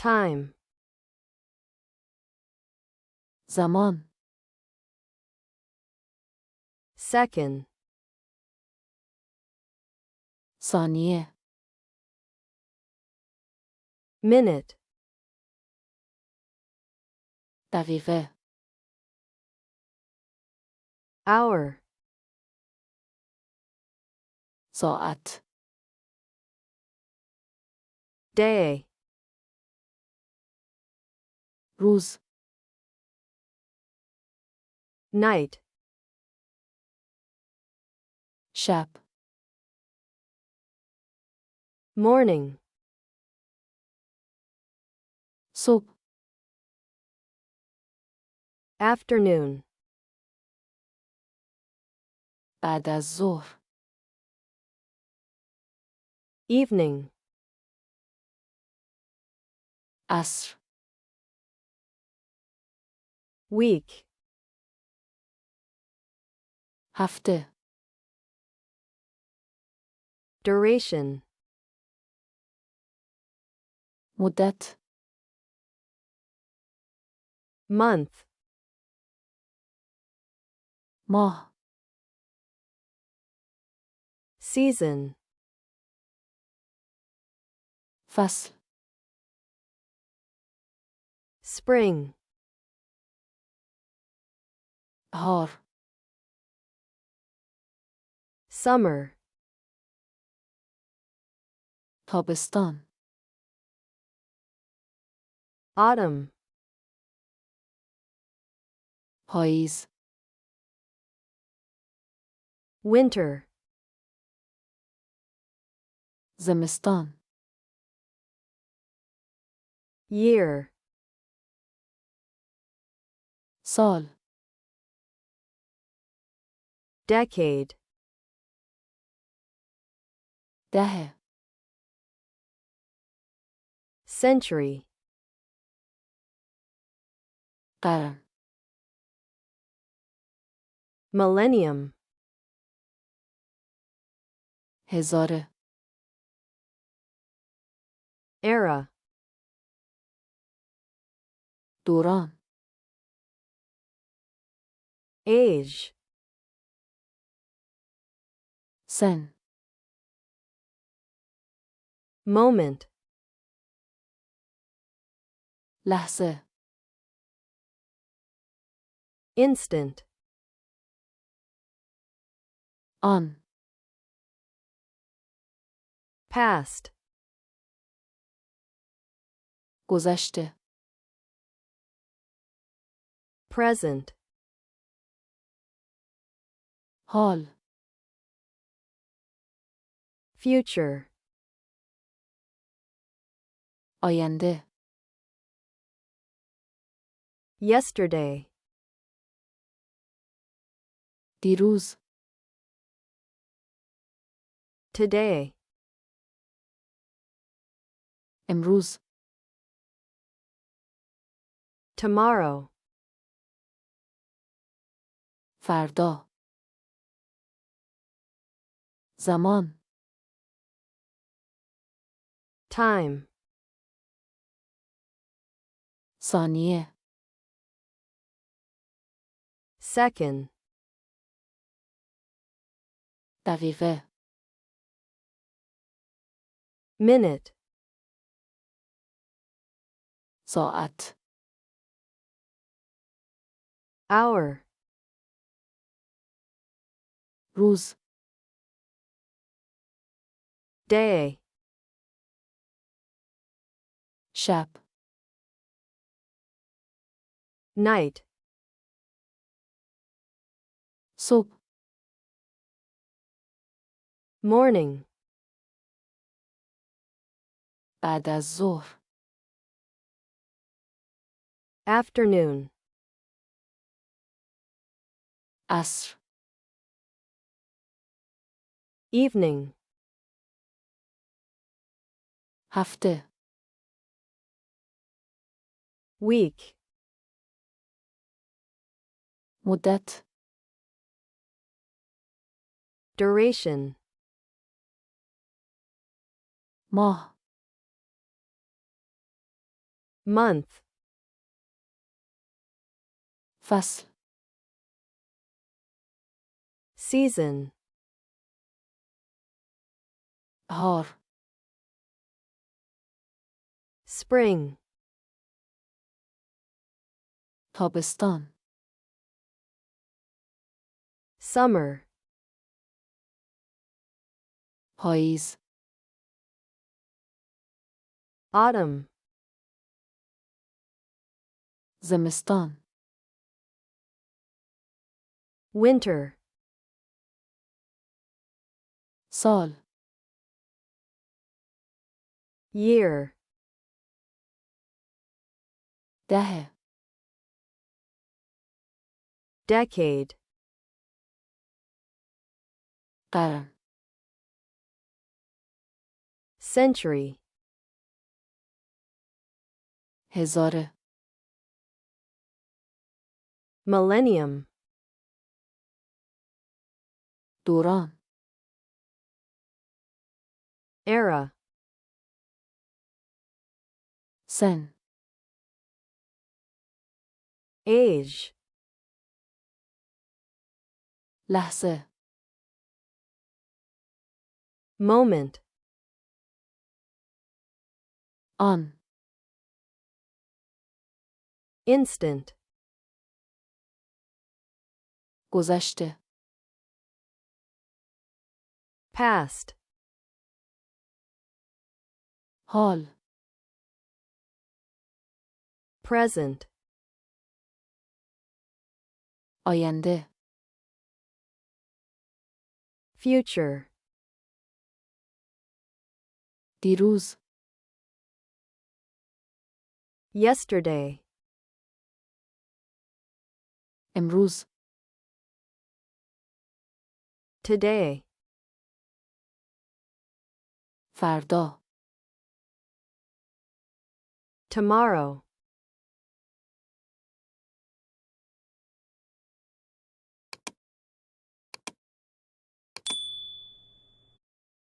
time. زمان. Second. ثانیه. Minute. دقیقه. Hour. ساعت. Day. روز. Night. شب. Morning. صبح. Afternoon. بعد از ظهر. Evening. عصر. Week. هفته. Duration. مدت. Month. ماه. Season. فصل. Spring. بهار. Summer. تابستان. Autumn. پاییز. Winter. زمستان. Year. سال. Decade. دهه. Century. قرن. Millennium. هزاره. Era. دوران. Age. سن. Moment. لحظه. Instant. آن. Past. گذشته. Present. حال. Future. آینده. Yesterday. دیروز. Today. امروز. Tomorrow. فردا. زمان. Time. ثانیه. Second. دقیقه. Minute. ساعت. Hour. روز. Day. شب. Night. صبح. Morning. بعد از ظهر. Afternoon. عصر. Evening. هفته. Week. مدت. Duration. ماه. month, فصل. season, بهار. spring, تابستان. summer, پاییز. autumn, زمستان. winter, سال. year, دهه. decade, قرن. century, هزاره. millennium, دوران. era, سن. age, لحظه. moment, آن. instant, گذشته. past, حال. present, آینده. future, دیروز. yesterday, امروز. today, فردا. tomorrow,